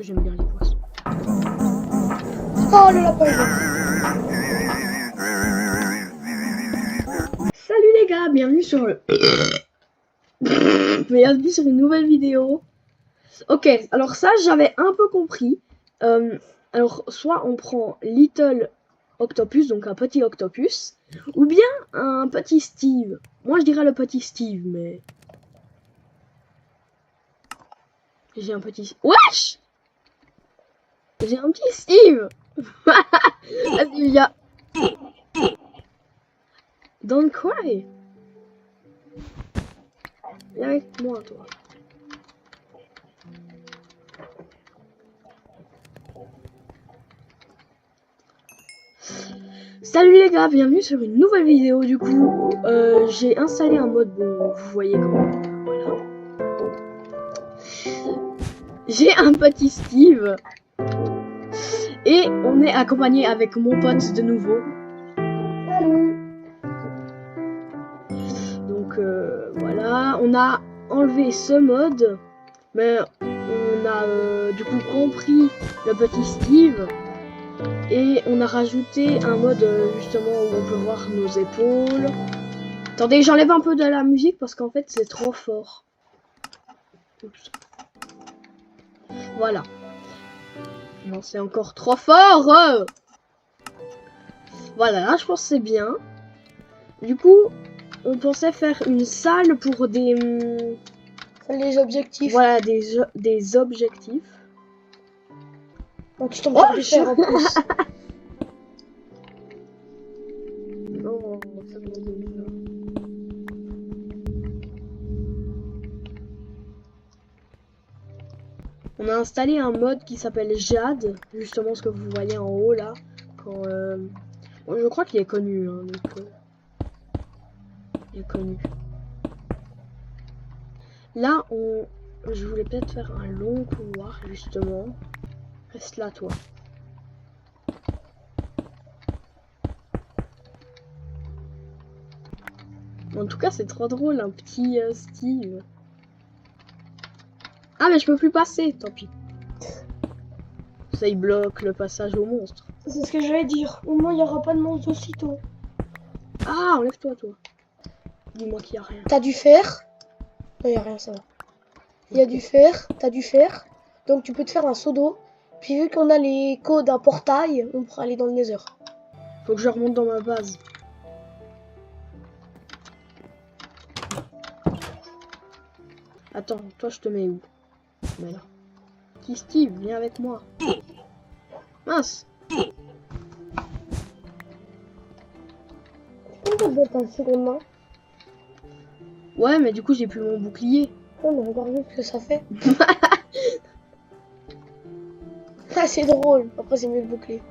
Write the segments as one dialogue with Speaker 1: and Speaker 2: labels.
Speaker 1: que j'aime bien les poissons.
Speaker 2: Oh le lapin.
Speaker 1: Salut les gars, bienvenue sur le... bienvenue sur une nouvelle vidéo. Ok, alors ça j'avais un peu compris. Alors soit on prend Little Octopus, donc un petit octopus, ou bien un petit Steve. Moi je dirais le petit Steve, mais... J'ai un petit... Wesh! J'ai un petit Steve. Vas-y, viens. Don't cry. Viens avec moi, toi. Salut les gars, bienvenue sur une nouvelle vidéo. Du coup, j'ai installé un mode, bon, vous voyez comment, voilà. J'ai un petit Steve. Et on est accompagné avec mon pote de nouveau.
Speaker 2: Salut.
Speaker 1: Donc voilà, on a enlevé ce mode. Mais on a du coup compris le petit Steve. Et on a rajouté un mode justement où on peut voir nos épaules. Attendez, j'enlève un peu de la musique parce qu'en fait c'est trop fort. Oups. Voilà. Non, c'est encore trop fort. Voilà, là je pense que c'est bien. Du coup, on pensait faire une salle pour des...
Speaker 2: Les objectifs.
Speaker 1: Voilà, des objectifs.
Speaker 2: Donc tu tombes sur du fer en plus.
Speaker 1: Non, ça me donne ça. On a installé un mode qui s'appelle Jade, justement ce que vous voyez en haut là. Quand, bon, je crois qu'il est connu, hein, donc, il est connu. Là, je voulais peut-être faire un long couloir justement. Reste là, toi. En tout cas, c'est trop drôle, un petit Steve. Ah, mais je peux plus passer, tant pis. Ça, il bloque le passage au monstre.
Speaker 2: C'est ce que je vais dire. Au moins il n'y aura pas de monstre aussitôt.
Speaker 1: Ah, enlève-toi, toi. Dis-moi qu'il n'y a rien.
Speaker 2: T'as du fer. Non, il n'y a rien, ça va. Il y a du fer. T'as du fer. Donc tu peux te faire un seau d'eau. Puis vu qu'on a les codes d'un portail, on pourra aller dans le Nether.
Speaker 1: Faut que je remonte dans ma base. Attends, toi, je te mets où? Mais là. Qui Steve, viens avec moi. Mince.
Speaker 2: On peut mettre un seconde main.
Speaker 1: Ouais, mais du coup, j'ai plus mon bouclier.
Speaker 2: Oh, mais regarde ce que ça fait. Ah, c'est drôle. Après, c'est mieux le bouclier.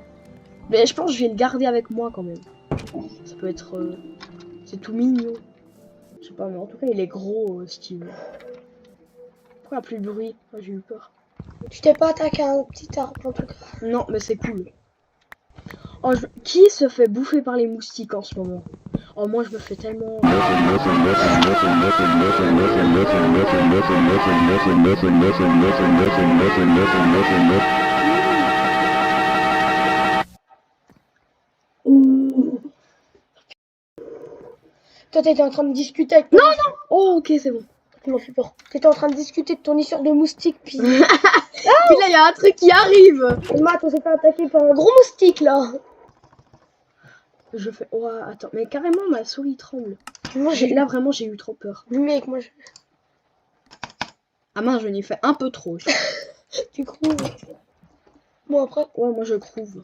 Speaker 1: Mais je pense que je vais le garder avec moi quand même. Ça peut être... c'est tout mignon. Je sais pas, mais en tout cas, il est gros, Steve. Pourquoi il n'y a plus de bruit? Ah, j'ai eu peur.
Speaker 2: Tu t'es pas attaqué à un petit arbre en tout cas.
Speaker 1: Non, mais c'est cool. Oh, qui se fait bouffer par les moustiques en ce moment? Oh, moi, je me fais tellement...
Speaker 2: Toi, t'étais en train de discuter avec...
Speaker 1: Non, non. Oh, ok, c'est bon.
Speaker 2: Tu m'as fait peur. T'étais en train de discuter de ton histoire de moustique, puis...
Speaker 1: Puis là, il y a un truc qui arrive.
Speaker 2: Matt, on s'est fait attaquer par un gros moustique, là.
Speaker 1: Je fais... Oh, attends, mais carrément, ma souris tremble.
Speaker 2: Moi,
Speaker 1: Là, vraiment, j'ai eu trop peur.
Speaker 2: Mec, moi,
Speaker 1: Ah mince, je n'ai fait un peu trop.
Speaker 2: Tu crouves. Bon, après...
Speaker 1: Ouais, moi, je crouve.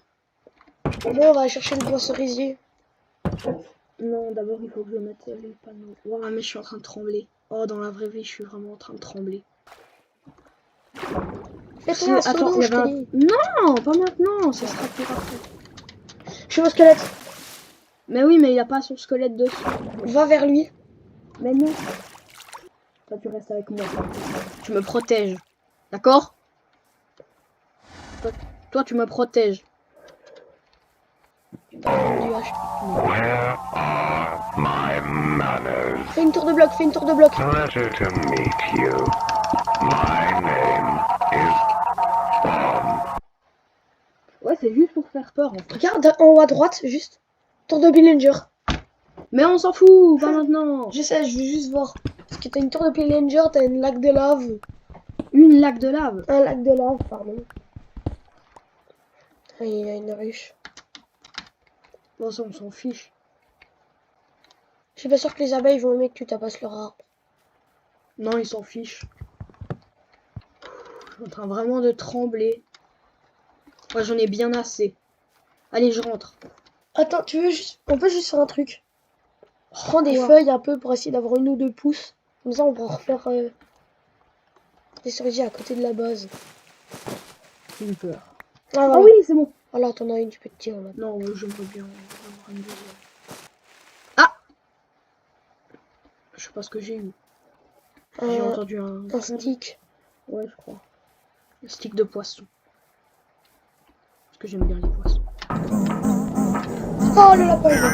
Speaker 2: Bon, on va aller chercher le bois cerisier.
Speaker 1: Non, d'abord, il faut que je mette les panneaux. Oh, mais je suis en train de trembler. Oh, dans la vraie vie, je suis vraiment en train de trembler.
Speaker 2: Fais-toi un
Speaker 1: Attends,
Speaker 2: solo,
Speaker 1: il y
Speaker 2: je
Speaker 1: avait
Speaker 2: te dis.
Speaker 1: Non, pas maintenant, ça sera plus après.
Speaker 2: Je suis au squelette.
Speaker 1: Mais oui, mais il a pas son squelette dessus.
Speaker 2: Va vers lui.
Speaker 1: Mais non. Toi, tu restes avec moi. Tu me protèges. D'accord? Toi, tu me protèges.
Speaker 3: Where are my manners?
Speaker 2: Fais une tour de bloc, fais une tour de bloc.
Speaker 3: Pleasure to meet you. My name is
Speaker 1: c'est juste pour faire peur en fait.
Speaker 2: Regarde en haut à droite, juste. Tour de Pillager.
Speaker 1: Mais on s'en fout, pas maintenant.
Speaker 2: Je sais, je veux juste voir. Parce que t'as une tour de Pillager, t'as une lac de lave.
Speaker 1: Une lac de lave.
Speaker 2: Un lac de lave, pardon. Ah, il y a une ruche.
Speaker 1: Bon, ça, on s'en fiche.
Speaker 2: Je suis pas sûr que les abeilles vont aimer que tu tapasses leur arbre.
Speaker 1: Non, ils s'en fichent. Je suis en train vraiment de trembler. Moi, j'en ai bien assez. Allez, je rentre.
Speaker 2: Attends, tu veux juste... On peut juste faire un truc. Prends des
Speaker 1: Quoi?
Speaker 2: feuilles un peu pour essayer d'avoir une ou deux pousses. Comme ça, on pourra refaire des cerisiers à côté de la base.
Speaker 1: J'ai eu peur.
Speaker 2: Ah,
Speaker 1: Ah
Speaker 2: voilà.
Speaker 1: oui, c'est bon.
Speaker 2: Voilà, t'en as une, tu peux te tirer maintenant.
Speaker 1: Non, j'aimerais bien avoir une deuxième. Ah! Je sais pas ce que j'ai eu. J'ai entendu
Speaker 2: Un stick.
Speaker 1: Ouais, je crois. Un stick de poisson. Parce que j'aime bien les poissons.
Speaker 2: Oh, le lapin est là.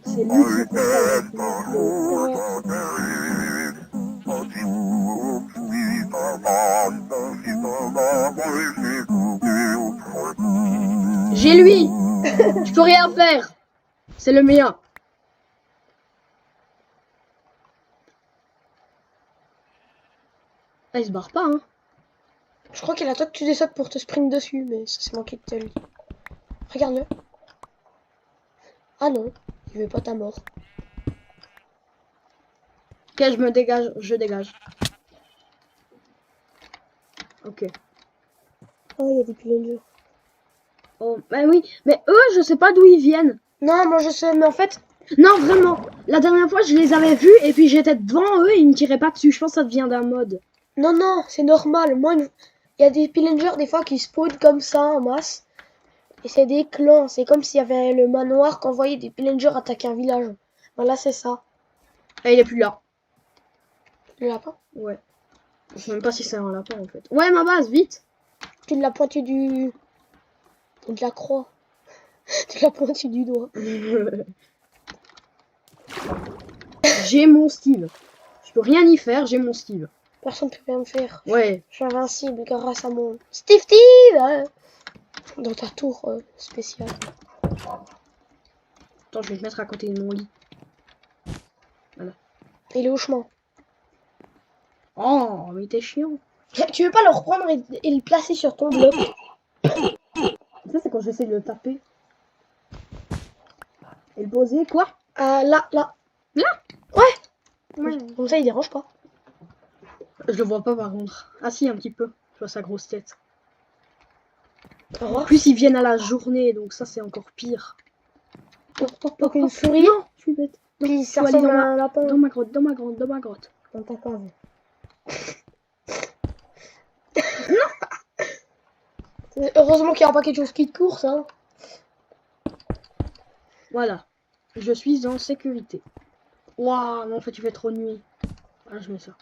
Speaker 1: C'est lui qui J'ai lui. Je peux rien faire. C'est le mien. Ah, il se barre pas, hein.
Speaker 2: Je crois qu'il attend que tu descends pour te sprint dessus, mais ça c'est manqué de te le dire. Regarde-le. Ah non, il veut pas ta mort.
Speaker 1: Ok, je me dégage. Je dégage. Ok.
Speaker 2: Oh, il y a des pillagers.
Speaker 1: Oh, bah oui. Mais eux, je sais pas d'où ils viennent.
Speaker 2: Non, moi je sais, mais en fait,
Speaker 1: Non, vraiment. La dernière fois, je les avais vus et puis j'étais devant eux et ils me tiraient pas dessus. Je pense que ça vient d'un mode.
Speaker 2: non, c'est normal. Moi, il y a des pillagers des fois qui spawnent comme ça en masse. Et c'est des clans. C'est comme s'il y avait le manoir qui envoyait des pillagers attaquer un village. Voilà, c'est ça.
Speaker 1: Et il est plus là.
Speaker 2: Le lapin.
Speaker 1: Ouais. Je sais même pas si c'est un lapin en fait. Ouais, ma base, vite.
Speaker 2: Tu l'as pointé de la croix. Tu l'as pointé du doigt.
Speaker 1: J'ai mon Steve. Je peux rien y faire, j'ai mon Steve.
Speaker 2: Personne ne peut rien me faire.
Speaker 1: Ouais.
Speaker 2: Je suis invincible grâce à mon Steve hein. Dans ta tour spéciale.
Speaker 1: Attends, je vais te mettre à côté de mon lit.
Speaker 2: Il est au chemin.
Speaker 1: Oh, mais t'es chiant.
Speaker 2: Tu veux pas le reprendre et le placer sur ton bloc?
Speaker 1: Ça, c'est quand j'essaie de le taper. Et le poser, quoi?
Speaker 2: Là.
Speaker 1: Là?
Speaker 2: Oui. Comme ça, il dérange pas.
Speaker 1: Je le vois pas par contre. Ah si, un petit peu. Je vois sa grosse tête.
Speaker 2: Au
Speaker 1: En
Speaker 2: revoir.
Speaker 1: plus, ils viennent à la journée, donc ça, c'est encore pire.
Speaker 2: Donc une souris,
Speaker 1: Non, je suis bête.
Speaker 2: puis ça
Speaker 1: faut aller
Speaker 2: ressemble
Speaker 1: dans
Speaker 2: à un lapin.
Speaker 1: Dans ma grotte, dans ma grotte, dans ma grotte.
Speaker 2: Dans ta cave. Heureusement qu'il n'y a pas quelque chose qui te course, hein.
Speaker 1: Voilà. Je suis en sécurité. Waouh, mais en fait, il fait trop nuit. Ah, je mets ça.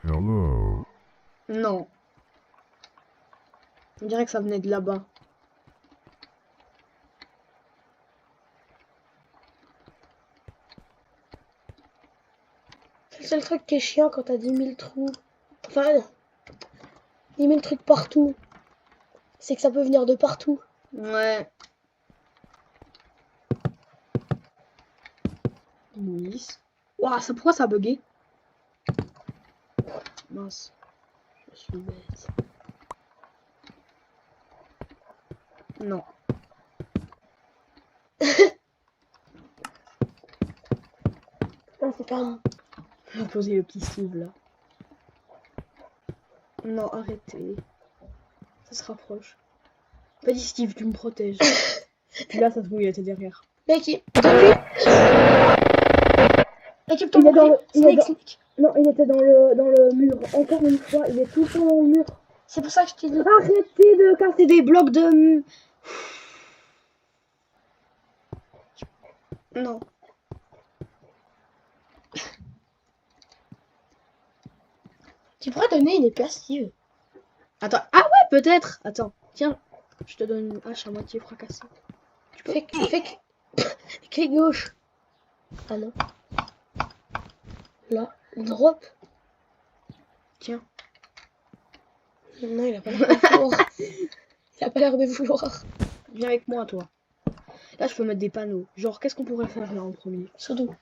Speaker 3: Hello.
Speaker 1: Non. On dirait que ça venait de là-bas.
Speaker 2: C'est le seul truc qui est chiant quand t'as 10 000 trous. Enfin, 10 000 trucs partout. C'est que ça peut venir de partout.
Speaker 1: Ouais. Nice. Waouh, ça, pourquoi ça a bugué? Mince. Je suis bête. Non.
Speaker 2: Non, c'est pas un...
Speaker 1: On va poser le petit Steve là. Non, arrêtez. Ça se rapproche. Petit Steve, tu me protèges. Puis là, ça se trouve, il était derrière.
Speaker 2: Mec, depuis... Équipe ton
Speaker 1: Il est dans
Speaker 2: bouclier.
Speaker 1: le- il est
Speaker 2: Snake,
Speaker 1: dans-
Speaker 2: Snake.
Speaker 1: Non, il était dans le mur. Encore une fois, il est tout le temps dans le mur.
Speaker 2: C'est pour ça que je t'ai dit.
Speaker 1: Arrêtez de casser des blocs de... Non.
Speaker 2: Tu pourrais donner une épée à Steve.
Speaker 1: Attends. Ah ouais, peut-être. Attends. Tiens, je te donne une hache à moitié fracassée.
Speaker 2: Clic gauche. Ah non. Là, drop.
Speaker 1: Tiens.
Speaker 2: Non, il a pas l'air de vouloir. Il a pas l'air de vouloir.
Speaker 1: Viens avec moi, toi. Là, je peux mettre des panneaux. Genre, qu'est-ce qu'on pourrait faire là en premier?
Speaker 2: Surtout.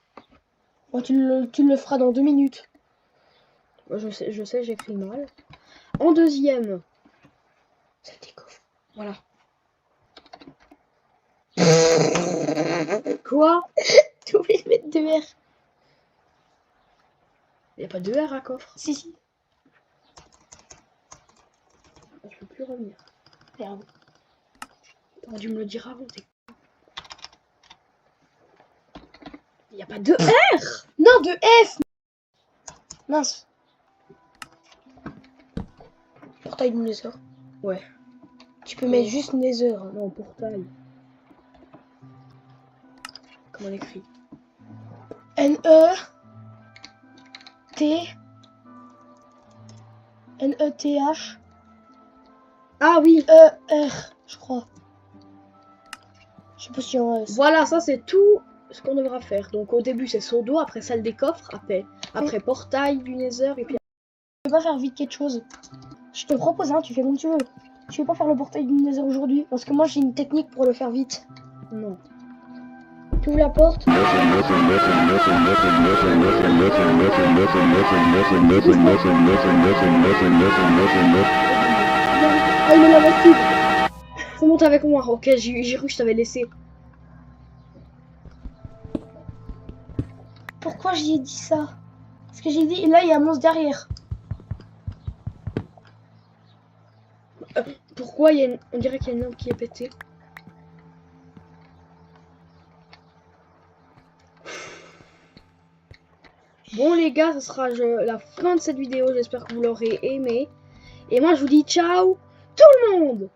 Speaker 2: Bon, tu le feras dans 2 minutes.
Speaker 1: Moi, je sais, j'écris mal. En deuxième.
Speaker 2: Ça décoffre.
Speaker 1: Voilà. Quoi?
Speaker 2: T'as oublié de mettre 2 R.
Speaker 1: Il n'y a pas de R à coffre.
Speaker 2: Si, si.
Speaker 1: Je peux plus revenir.
Speaker 2: Merde.
Speaker 1: T'aurais dû me le dire avant. Il n'y a pas de R.
Speaker 2: Non, de F. Mince. Portail du Nether.
Speaker 1: Ouais.
Speaker 2: Tu peux mettre juste Nether. Hein.
Speaker 1: Non, portail. Comment on écrit?
Speaker 2: N-E-T-H
Speaker 1: Ah oui.
Speaker 2: E-R, je crois. Je sais pas si on
Speaker 1: Voilà, ça c'est tout ce qu'on devra faire. Donc au début c'est seau d'eau, après salle des coffres, après portail du Nether et puis...
Speaker 2: Tu veux pas faire vite quelque chose? Je te propose, hein, tu fais comme tu veux. Tu veux pas faire le portail du Nether aujourd'hui? Parce que moi j'ai une technique pour le faire vite.
Speaker 1: Non.
Speaker 2: Tu ouvres la porte.
Speaker 1: Ah, il me l'a battu. Faut monter avec moi. Ok, j'ai cru que je t'avais laissé.
Speaker 2: Pourquoi j'y ai dit ça? Parce que j'ai dit, là il y a un monstre derrière.
Speaker 1: Pourquoi il y a une... On dirait qu'il y a une lampe qui est pétée. Bon les gars, ce sera la fin de cette vidéo. J'espère que vous l'aurez aimé. Et moi je vous dis ciao tout le monde.